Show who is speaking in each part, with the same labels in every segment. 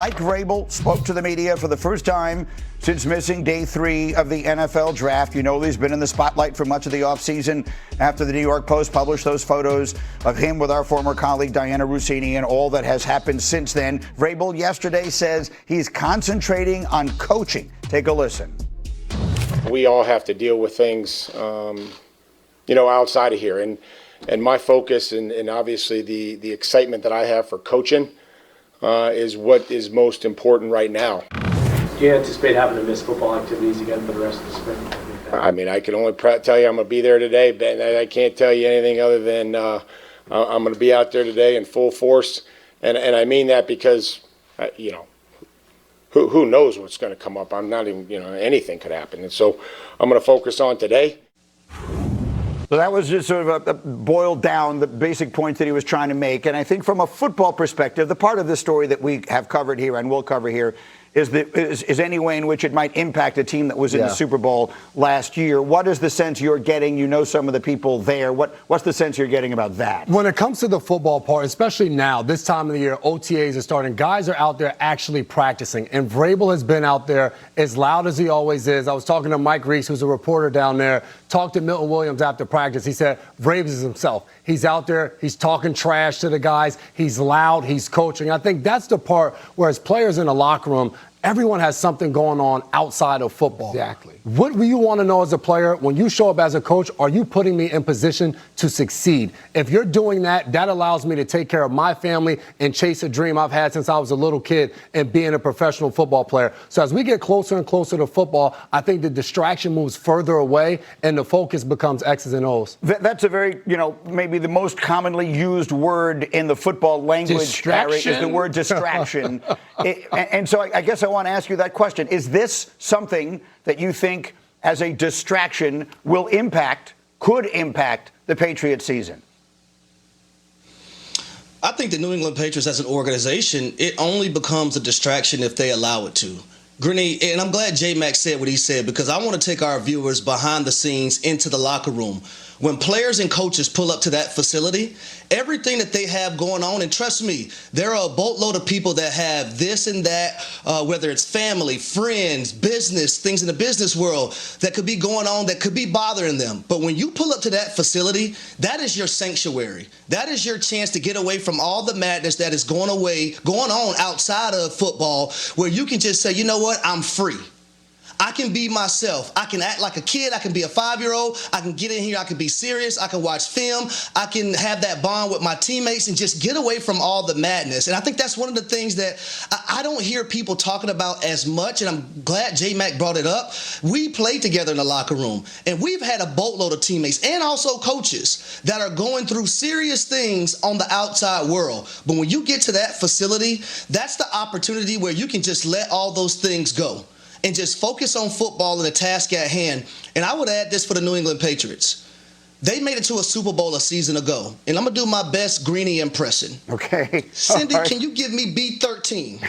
Speaker 1: Mike Vrabel spoke to the media for the first time since missing day 3 of the NFL draft. You know, he's been in the spotlight for much of the offseason after the New York Post published those photos of him with our former colleague Diana Russini and all that has happened since then. Vrabel yesterday says he's concentrating on coaching. Take a listen.
Speaker 2: We all have to deal with things, outside of here. And my focus and obviously the excitement that I have for coaching is what is most important right now.
Speaker 3: Do you anticipate having to miss football activities again for the rest of the spring?
Speaker 2: I mean, I can only tell you I'm going to be there today, Ben. I can't tell you anything other than I'm going to be out there today in full force. And I mean that because, who knows what's going to come up. I'm not even, anything could happen. And so I'm going to focus on today.
Speaker 1: So that was just sort of a boiled down the basic points that he was trying to make. And I think from a football perspective, the part of the story that we have covered here and will cover here is any way in which it might impact a team that was in the Super Bowl last year. What is the sense you're getting? You know some of the people there. What's the sense you're getting about that?
Speaker 4: When it comes to the football part, especially now, this time of the year, OTAs are starting. Guys are out there actually practicing. And Vrabel has been out there as loud as he always is. I was talking to Mike Reese, who's a reporter down there, talked to Milton Williams after practice. He said Vrabel is himself. He's out there. He's talking trash to the guys. He's loud. He's coaching. I think that's the part where as players in the locker room, everyone has something going on outside of football.
Speaker 5: Exactly.
Speaker 4: What do you want to know as a player? When you show up as a coach, are you putting me in position to succeed? If you're doing that, that allows me to take care of my family and chase a dream I've had since I was a little kid and being a professional football player. So as we get closer and closer to football, I think the distraction moves further away and the focus becomes X's and O's.
Speaker 1: That's a very, maybe the most commonly used word in the football language, Harry, is the word distraction. And so I guess I want to ask you that question. Is this something that you think as a distraction could impact the Patriots season?
Speaker 6: I think the New England Patriots as an organization, it only becomes a distraction if they allow it to. Grinny, and I'm glad J-Mac said what he said because I want to take our viewers behind the scenes into the locker room. When players and coaches pull up to that facility, everything that they have going on, and trust me, there are a boatload of people that have this and that, whether it's family, friends, business, things in the business world that could be going on that could be bothering them. But when you pull up to that facility, that is your sanctuary. That is your chance to get away from all the madness that is going on outside of football, where you can just say, you know what, I'm free. I can be myself. I can act like a kid. I can be a 5-year-old. I can get in here. I can be serious. I can watch film. I can have that bond with my teammates and just get away from all the madness. And I think that's one of the things that I don't hear people talking about as much, and I'm glad J-Mac brought it up. We played together in the locker room, and we've had a boatload of teammates and also coaches that are going through serious things on the outside world. But when you get to that facility, that's the opportunity where you can just let all those things go and just focus on football and the task at hand. And I would add this for the New England Patriots. They made it to a Super Bowl a season ago, and I'm going to do my best Greeny impression.
Speaker 1: Okay.
Speaker 6: Cindy, can you give me B13?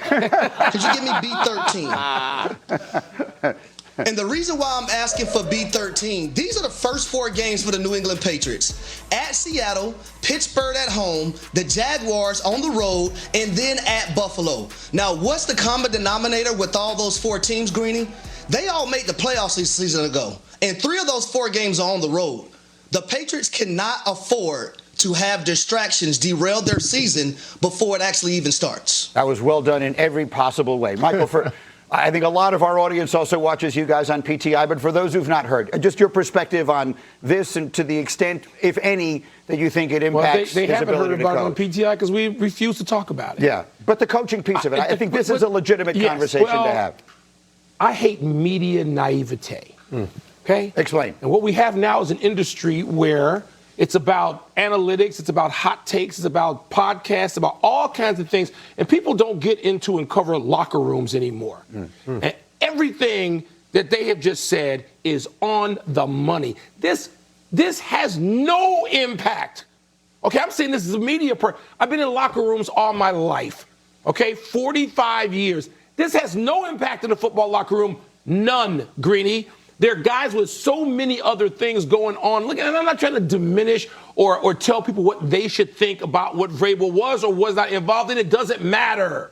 Speaker 6: Could you give me B13? And the reason why I'm asking for B13, these are the first 4 games for the New England Patriots. At Seattle, Pittsburgh at home, the Jaguars on the road, and then at Buffalo. Now, what's the common denominator with all those 4 teams, Greeny? They all made the playoffs this season ago, and 3 of those 4 games are on the road. The Patriots cannot afford to have distractions derail their season before it actually even starts.
Speaker 1: That was well done in every possible way. Michael, I think a lot of our audience also watches you guys on PTI, but for those who've not heard, just your perspective on this and to the extent, if any, that you think it impacts
Speaker 5: they
Speaker 1: his
Speaker 5: haven't
Speaker 1: ability
Speaker 5: heard
Speaker 1: to
Speaker 5: about
Speaker 1: coach.
Speaker 5: it on PTI because we refuse to talk about it.
Speaker 1: Yeah, but the coaching piece of it, I think this is a legitimate conversation to have.
Speaker 5: I hate media naivete. Okay?
Speaker 1: Explain.
Speaker 5: And what we have now is an industry where it's about analytics, it's about hot takes, it's about podcasts, about all kinds of things. And people don't get into and cover locker rooms anymore. And everything that they have just said is on the money. This has no impact. Okay, I'm saying this as a media person. I've been in locker rooms all my life. Okay, 45 years. This has no impact in the football locker room. None, Greeny. There are guys with so many other things going on. Look, and I'm not trying to diminish or tell people what they should think about what Vrabel was or was not involved in. It doesn't matter.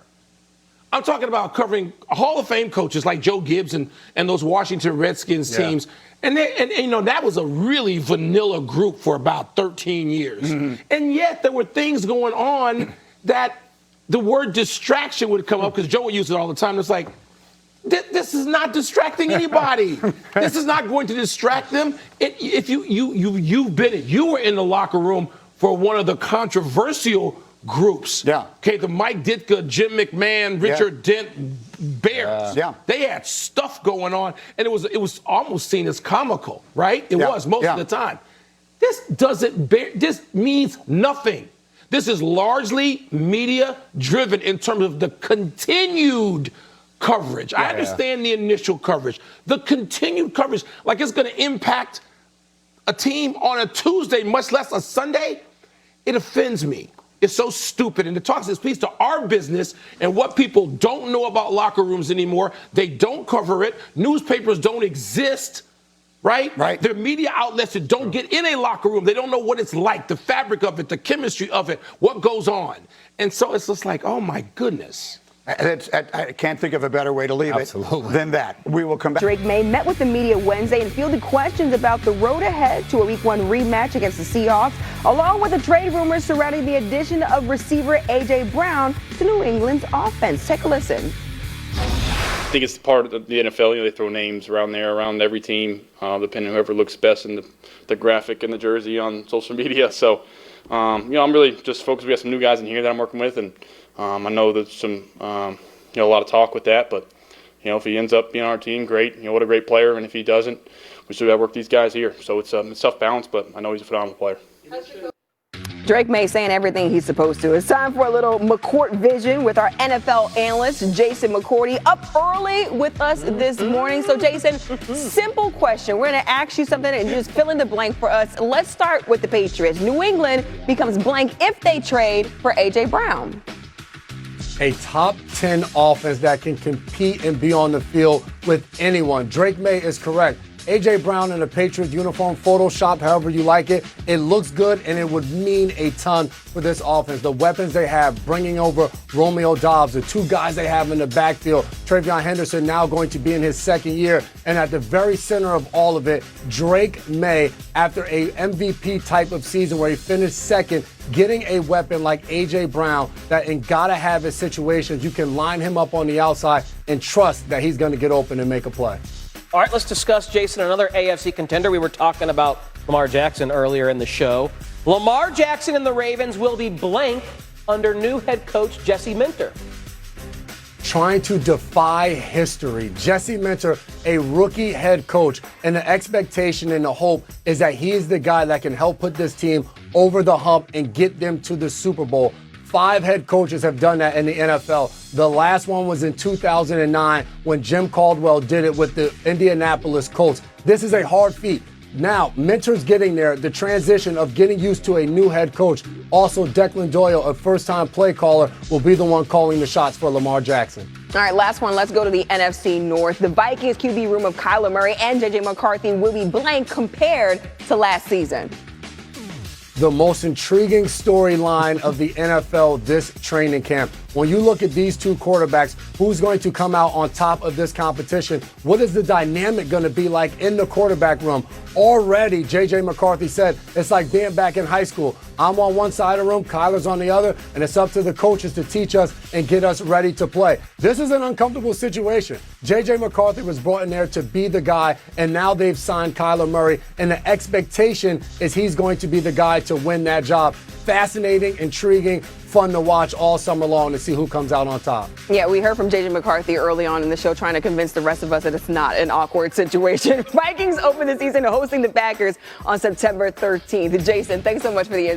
Speaker 5: I'm talking about covering Hall of Fame coaches like Joe Gibbs and those Washington Redskins teams. And you know, that was a really vanilla group for about 13 years. Mm-hmm. And yet there were things going on that the word distraction would come up, because Joe would use it all the time. It's like, this is not distracting anybody. This is not going to distract them. If you were in the locker room for one of the controversial groups.
Speaker 1: Yeah.
Speaker 5: Okay, the Mike Ditka, Jim McMahon, Richard Dent Bears.
Speaker 1: Yeah.
Speaker 5: They had stuff going on, and it was almost seen as comical, right? It was most of the time. This means nothing. This is largely media driven in terms of the continued coverage. I understand the initial coverage. The continued coverage, like it's going to impact a team on a Tuesday, much less a Sunday, it offends me. It's so stupid. And it speaks to our business and what people don't know about locker rooms anymore. They don't cover it. Newspapers don't exist, right?
Speaker 1: Right.
Speaker 5: They're media outlets that don't get in a locker room. They don't know what it's like, the fabric of it, the chemistry of it, what goes on. And so it's just like, oh, my goodness.
Speaker 1: I can't think of a better way to leave it than that. We will come back.
Speaker 7: Drake May met with the media Wednesday and fielded questions about the road ahead to a Week 1 rematch against the Seahawks, along with the trade rumors surrounding the addition of receiver A.J. Brown to New England's offense. Take a listen.
Speaker 8: I think it's part of the NFL. You know, they throw names around there, around every team, depending on whoever looks best in the graphic and the jersey on social media. So, you know, I'm really just focused. We got some new guys in here that I'm working with, and I know there's some, a lot of talk with that. But, you know, if he ends up being on our team, great. You know, what a great player. And if he doesn't, we still got to work these guys here. So it's tough balance, but I know he's a phenomenal player.
Speaker 7: Drake May saying everything he's supposed to. It's time for a little McCourt Vision with our NFL analyst, Jason McCourty, up early with us this morning. So, Jason, simple question. We're going to ask you something and just fill in the blank for us. Let's start with the Patriots. New England becomes blank if they trade for A.J. Brown.
Speaker 4: A top 10 offense that can compete and be on the field with anyone. Drake May is correct. A.J. Brown in a Patriots uniform, Photoshop, however you like it. It looks good, and it would mean a ton for this offense. The weapons they have, bringing over Romeo Doubs, the two guys they have in the backfield, Travion Henderson now going to be in his second year. And at the very center of all of it, Drake May, after a MVP type of season where he finished second, getting a weapon like A.J. Brown that in gotta-have-it situations, you can line him up on the outside and trust that he's going to get open and make a play.
Speaker 9: All right, let's discuss, Jason, another AFC contender. We were talking about Lamar Jackson earlier in the show. Lamar Jackson and the Ravens will be blank under new head coach Jesse Minter.
Speaker 4: Trying to defy history. Jesse Minter, a rookie head coach, and the expectation and the hope is that he is the guy that can help put this team over the hump and get them to the Super Bowl. 5 head coaches have done that in the NFL. The last one was in 2009 when Jim Caldwell did it with the Indianapolis Colts. This is a hard feat. Now, Minter's getting there, the transition of getting used to a new head coach. Also, Declan Doyle, a first-time play caller, will be the one calling the shots for Lamar Jackson.
Speaker 7: All right, last one. Let's go to the NFC North. The Vikings QB room of Kyler Murray and J.J. McCarthy will be blank compared to last season.
Speaker 4: The most intriguing storyline of the NFL this training camp. When you look at these two quarterbacks, who's going to come out on top of this competition? What is the dynamic going to be like in the quarterback room? Already, J.J. McCarthy said, it's like being back in high school. I'm on one side of the room, Kyler's on the other, and it's up to the coaches to teach us and get us ready to play. This is an uncomfortable situation. J.J. McCarthy was brought in there to be the guy, and now they've signed Kyler Murray, and the expectation is he's going to be the guy to win that job. Fascinating, intriguing, fun to watch all summer long to see who comes out on top.
Speaker 7: Yeah, we heard from J.J. McCarthy early on in the show trying to convince the rest of us that it's not an awkward situation. Vikings open the season hosting the Packers on September 13th. Jason, thanks so much for the